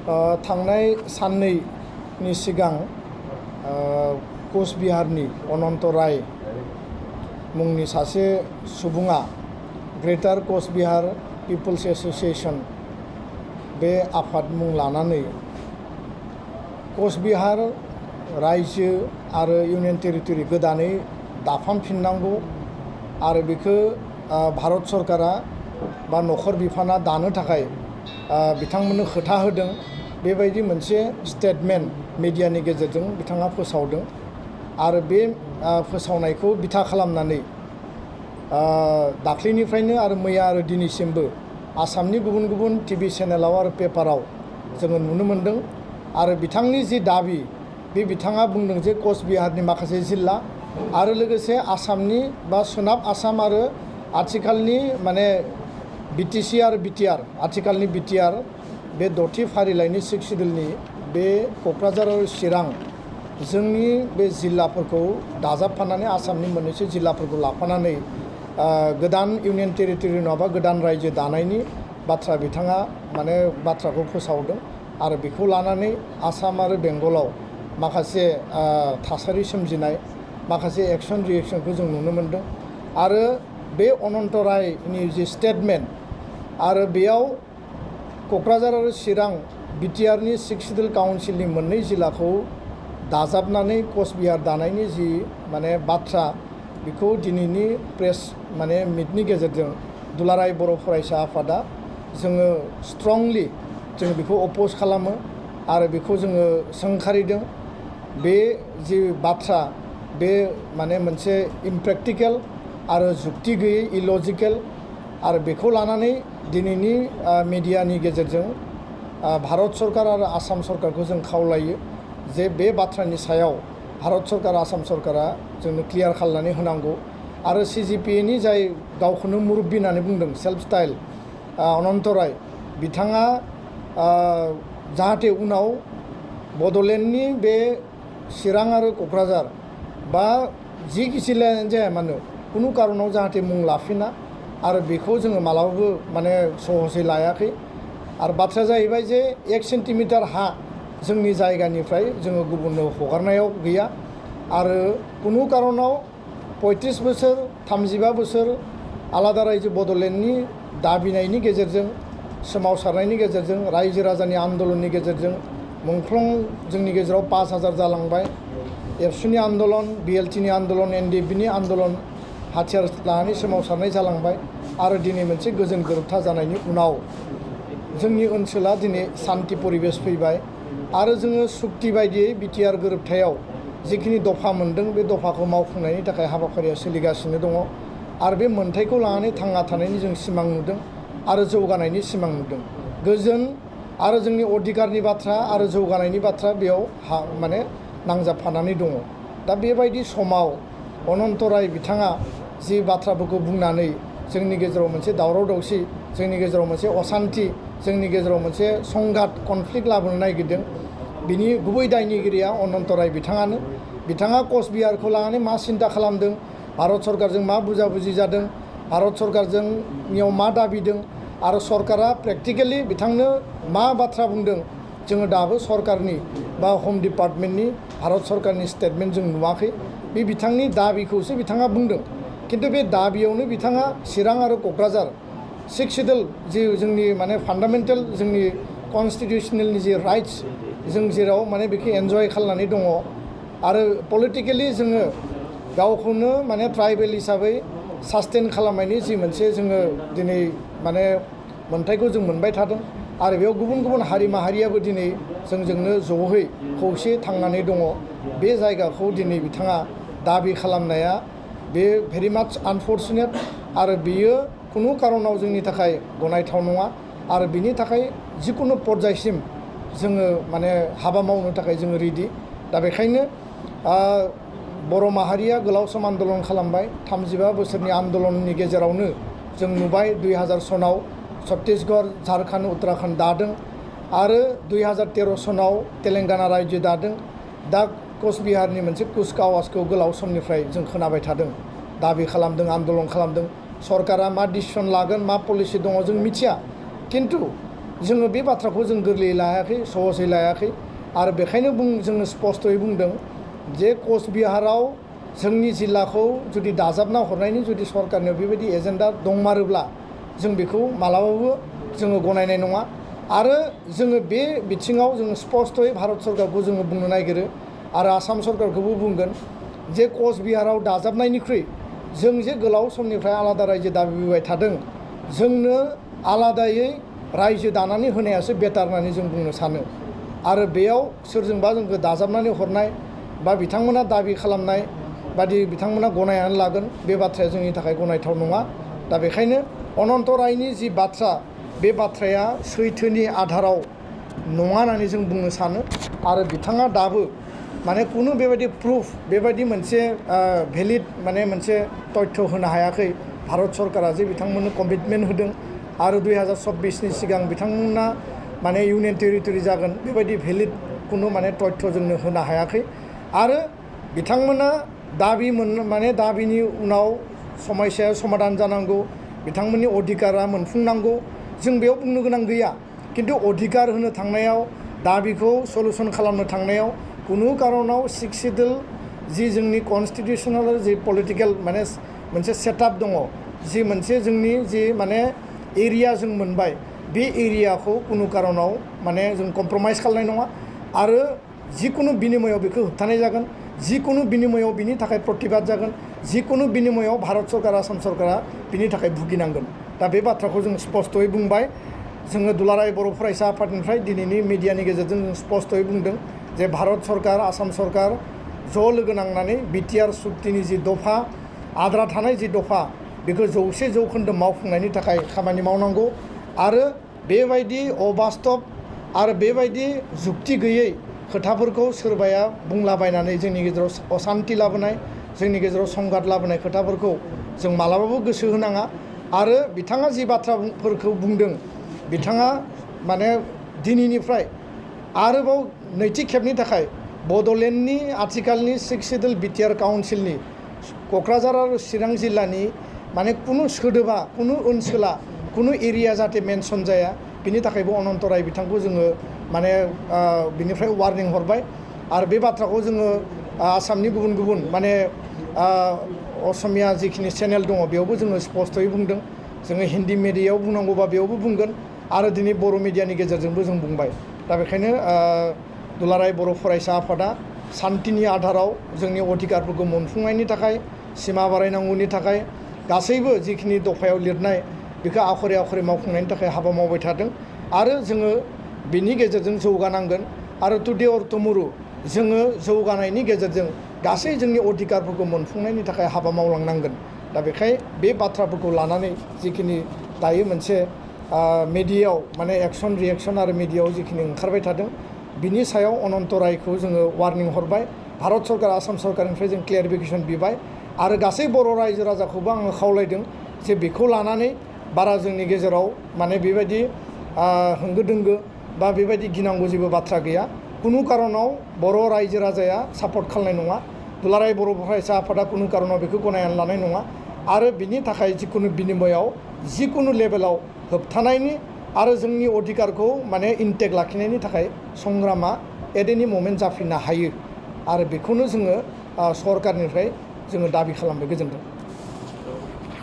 थांनाय साननैनि सिगां कचबिहारनि अनंत राय मुंनि सासे सुबुङा ग्रेटार कचबिहार पिपल्स एसोसिएशन बे आफाद मुं लानानै कचबिहार रायजो आरो इउनियन टेरिटरि गोदानै दाफामफिननांगौ आरो बेखौ भारत सरकारा बा नखर बिफाना दानो थाखाय बिथांमोननो खोथा होदों। बेबायदि मोनसे स्टेटमेन्ट मिडियानि गेजेरजों बिथाङा फोसावदों आरो बे फोसावनायखौ बिथा खालामनानै दाख्लैनिफ्रायनो आरो मैया आरो दिनैसिमबो आसामनि गुबुन गुबुन टिभि चेनेलाव आरो पेपाराव जोङो नुनो मोन्दों। आरो बिथांनि जि दाबि बे बिथाङा बुंदों जे कचबिहारनि माखासे जिल्ला आरो लोगोसे आसामनि बा सोनाब आसाम आरो आथिखालनि माने बिटिसि आरो बिटिआर आथिखालनि बिटिआर बे द'थि फारिलाइनि 6 सिडिउलनि बे क'क्राझार आरो चिरां जोंनि बे जिल्लाफोरखौ दाजाबफानानै आसामनि मोननैसो जिल्लाफोरखौ लाफानानै गोदान इउनियन टेरिटरि नङाबा गोदान रायजो दानायनि बाथ्रा बिथाङा माने बाथ्राखौ फोसावदों आरो बेखौ लानानै आसाम आरो बेंगलाव माखासे थासारि सोमजिनाय माखासे एक्सन रिएक्शनखौ जों नुनो मोन्दों। आरो बे अनंत रायनि जि स्टेटमेन्ट आरो बेयाव क'क्राझार आरो चिरां बिटिआरनि 6 सिडिउल काउन्सिलनि मोननै जिल्लाखौ दाजाबनानै कचबिहार दानायनि जि माने बाथ्रा बेखौ दिनैनि प्रेस माने मिटनि गेजेरजों दुलाराय बर' फरायसा आफादा जोङो स्ट्रंलि जों बेखौ अपोज खालामो आरो बेखौ जोङो सोंखारिदों। बे जि बाथ्रा बे माने मोनसे इमप्रेक्टिकेल आरो जुक्ति गैयै इलजिकेल आरो बेखौ लानानै दिनैनि मिडियानि गेजेरजों भारत सरकार आरो आसाम सरकारखौ जों खावलायो जे बे बाथ्रानि सायाव भारत सरकार आसाम सरकारा जोंनो क्लियार खालामनानै होनांगौ। आरो CGPAनि जाय गावखौनो मुरब्बी होननानै बुंदों सेल्फ स्टाइल अनंत राय बिथाङा जाहाथे उनाव बड'लेण्डनि बे चिरां आरो क'क्राझार बा जिखि जिल्लायानो जाया मानो कुनु कारनाव जाहाथे मुं लाफिना आरो बेखौ जोङो मालाबाबो माने सहसै लायाखै। आरो बाथ्राया जाहैबाय जे 1 सेन्टिमिटार हा जोंनि जायगानिफ्राय जोङो गुबुननो हगारनायाव गैया आरो कुनु कारनाव 35 बोसोर 35 बोसोर आलादा रायजो बड'लेण्डनि दाबिनायनि गेजेरजों सोमावसारनायनि गेजेरजों रायजो राजानि आन्दलननि गेजेरजों मुंख्लं जोंनि गेजेराव 5000 जालांबाय। एबसुनि आन्दलन BLTनि आन्दलन NDFBनि आन्दलन हाथियार लानानै सोमावसारनाय जालांबाय आरो दिनै मोनसे गोजोन गोरोबथा जानायनि उनाव जोंनि ओनसोला दिनै शान्ति परिबेश फैबाय आरो जोङो सुक्ति बायदियै बिटिआर गोरोबथायाव जिखिनि दफा मोनदों बे दफाखौ मावफुंनायनि थाखाय हाबाफारिया सोलिगासिनो दङ आरो बे मोनथायखौ लानानै थांना थानायनि जों सिमां नुदों आरो जौगानायनि सिमां नुदों। गोजोन आरो जोंनि अधिकारनि बाथ्रा आरो जौगानायनि बाथ्रा बेयाव माने नांजाबफानानै दङ। दा बेबायदि समाव अनंत राय बिथाङा जि बाथ्राफोरखौ बुंनानै जोंनि गेजेराव मोनसे दावराव दावसि जोंनि गेजेराव मोनसे असान्थि जोंनि गेजेराव मोनसे संघात कनफ्लिक्ट लाबोनो नागिरदों बिनि गुबै दायनिगिरिया अनंत राय बिथाङानो। बिथाङा कचबिहारखौ लानानै मा सिन्था खालामदों भारत सरकारजों मा बुजाबुजि जादों भारत सरकारजोंनियाव मा दाबिदों आरो सरकारा प्रेक्टिकेलि बिथांनो मा बाथ्रा बुंदों जोङो दाबो सरकारनि बा हम डिपार्टमेन्टनि भारत सरकारनि स्टेटमेन्ट जों नुवाखै। बे बिथांनि दाबिखौसो बिथाङा बुंदों खिन्थु बे दाबियावनो बिथाङा चिरां आरो क'क्राझार 6 सिडिउल जि जोंनि माने फान्डामेन्टेल जोंनि कनस्टिटिउसनेलनि जि राइट्स जों जेराव माने बेखौ एन्जय खालामनानै दङ आरो पलिटिकेलि जोङो गावखौनो माने ट्राइबेल हिसाबै सास्टेन खालामनायनि जि मोनसे जोङो दिनै माने मोन्थायखौ जों मोनबाय थादों आरो बेयाव गुबुन गुबुन हारि माहारियाबो दिनै जोंजोंनो ज'है खौसे थांनानै दङ। बे जायगाखौ दिनै बिथाङा दाबि खालामनाया बे भेरि माच आनफर्चुनेट आरो बियो कुनु कारनाव जोंनि थाखाय गनायथाव नङा आरो बिनि थाखाय जिकुनु पर्यायसिम जोङो माने हाबा मावनो थाखाय जोङो रेडि। दा बेखायनो बर' माहारिया गोलाव सम आन्दलन खालामबाय 35 बोसोरनि आन्दलननि गेजेरावनो जों नुबाय 2000 सनाव छत्तीसगढ़ झारखंड उत्तराखंड दादों आरो 2013 सनाव तेलेंगाना रायजो दादों। दा कचबिहारनि मोनसे कुचकावाजखौ गोलाव समनिफ्राय जों खोनाबाय थादों दाबि खालामदों आन्दलन खालामदों सरकारा मा डिसिसन लागोन मा पलिसि दङ जों मिथिया किन्तु जोङो बे बाथ्राखौ जों गोरलैयै लायाखै सहसै लायाखै आरो बेखायनो जोङो स्पष्टयै बुंदों जे कचबिहाराव जोंनि जिल्लाखौ जुदि दाजाबना हरनायनि जुदि सरकारनियाव बेबायदि एजेन्डा दंमारोब्ला जों बेखौ मालाबाबो जोङो गनायनाय नङा आरो जोङो बे बिथिङाव जोङो स्पष्टयै भारत सरकारखौ जोङो बुंनो नागिरो आरो आसाम सरकारखौबो बुंगोन जे कचबिहाराव दाजाबनायनिख्रुइ जों जे गोलाव समनिफ्राय आलादा रायजो दाबिबाय थादों जोंनो आलादायै रायजो दानानै होनायासो बेटार होननानै जों बुंनो सानो आरो बेयाव सोरजोंबा जोंखौ दाजाबनानै हरनाय बा बिथांमोना दाबि खालामनाय बादि बिथांमोना गनायनानै लागोन बे बाथ्राया जोंनि थाखाय गनायथाव नङा दा बेखायनो अनन्त रायनि जि बाथ्रा बे बाथ्राया सैथोनि आधाराव नङा होननानै जों बुंनो सानो आरो बिथाङा दाबो माने खुनु बेबायदि प्रुफ बेबायदि मोनसे भेलिड माने मोनसे तथ्य होनो हायाखै भारत सरकारा जे बिथांमोननो कमिटमेन्ट होदों आरो 2026नि सिगां बिथांमोना माने इउनियन टेरिटरि जागोन बेबायदि भेलिड खुनु माने तथ्य जोंनो होनो हायाखै आरो बिथांमोना दाबि माने दाबिनि उनाव समस्याया समाधान जानांगौ बिथांमोननि अधिकारा मोनफुंनांगौ जों बेयाव बुंनो गोनां गैया किन्तु अधिकार होनो थांनायाव दाबिखौ सलुसन खालामनो थांनायाव खुनु कारनाव सिक्स सिडुल जि जोंनि कनस्टिटिउसनेल जि पलिटिकेल माने मोनसे सेटआप दङ जि मोनसे जोंनि जि माने एरिया जों मोनबाय बे एरियाखौ खुनु कारनाव माने जों कमप्रमाइज खालामनाय नङा आरो जिकुनु बिनिमयाव बेखौ होबथानाय जागोन जिकुनु बिनिमयाव बिनि थाखाय प्रतिबाद जागोन जिकुनु बिनिमयाव भारत सरकार आसाम सरकारा बिनि थाखाय भुगिनांगोन दा बे बाथ्राखौ जों स्पष्टयै बुंबाय जोङो दुलाराय बर' फरायसा आफादनिफ्राय दिनैनि मिडियानि गेजेरजों जों स्पष्टयै बुंदों जे भारत सरकार आसाम सरकार ज' लोगो नांनानै बिटिआर सुक्तिनि जि दफा आद्रा थानाय जि दफा बेखौ 100% मावफुंनायनि थाखाय खामानि मावनांगौ आरो बेबायदि अबास्तब आरो बेबायदि जुक्ति गैयै खोथाफोरखौ सोरबाया बुंलाबायनानै जोंनि गेजेराव असान्ति लाबोनाय जोंनि गेजेराव संघात लाबोनाय खोथाफोरखौ जों मालाबाबो गोसो होनाङा आरो बिथाङा जि बाथ्राफोरखौ बुंदों बिथाङा माने दिनैनिफ्राय आरोबाव नैथि खेबनि थाखाय बड'लेण्डनि आथिखालनि सिक्स सिडुल बिटिआर काउन्सिलनि क'क्राझार आरो चिरां जिल्लानि माने कुनु सोदोबा कुनु ओनसोला कुनु एरिया जाहाथे मेनसन जाया बिनि थाखायबो अनन्त राय बिथांखौ जोङो माने बिनिफ्राय वार्निं हरबाय आरो बे बाथ्राखौ जोङो आसामनि गुबुन गुबुन माने असमिया जिखिनि चेनेल दङ बेयावबो जोङो स्पष्टयै बुंदों जोङो हिन्दी मिडियायाव बुंनांगौबा बेयावबो बुंगोन आरो दिनै बर' मिडियानि गेजेरजोंबो जों बुंबाय दा बेखायनो दुलाराय बर' फरायसा आफादा सान्तिनि आधाराव जोंनि अधिकारफोरखौ मोनफुंनायनि थाखाय सिमा बारायनांगौनि थाखाय गासैबो जिखिनि दफायाव लिरनाय बेखौ आखरे आखरे मावफुंनायनि थाखाय हाबा मावबाय थादों आरो जोङो बिनि गेजेरजों जौगानांगोन आरो टुडे अर टुमरो जोङो जौगानायनि गेजेरजों गासै जोंनि अधिकारफोरखौ मोनफुंनायनि थाखाय हाबा मावलांनांगोन दा बेखाय बे बाथ्राफोरखौ लानानै जिखिनि दायो मोनसे मिडियायाव माने एक्सन रिएक्सन आरो मिडियायाव जिखिनि ओंखारबाय थादों बिनि सायाव अनन्त रायखौ जोङो वार्निं हरबाय भारत सरकार आसाम सरकारनिफ्राय जों क्लियारिफिकेसन बिबाय आरो गासै बर' रायजो राजाखौबो आङो खावलायदों जे बेखौ लानानै बारा जोंनि गेजेराव माने बेबायदि होंगो दोंगो बा बेबायदि गिनांगौ जेबो बाथ्रा गैया कुनु कारनाव बर' रायजो राजाया सापर्ट खालामनाय नङा दुलाराय बर' फरायसा आफादा कुनु कारनाव बेखौ गनायनानै लानाय नङा आरो बिनि थाखाय जिकुनु बिनिमयाव जिकुनु लेभेलाव होबथानायनि आरो जोंनि अधिकारखौ माने इन्टेक्ट लाखिनायनि थाखाय संग्रामा एट एनि ममेन्ट जाफिननो हायो आरो बेखौनो जोङो सरकारनिफ्राय जोङो दाबि खालामबाय गोजोन्थों।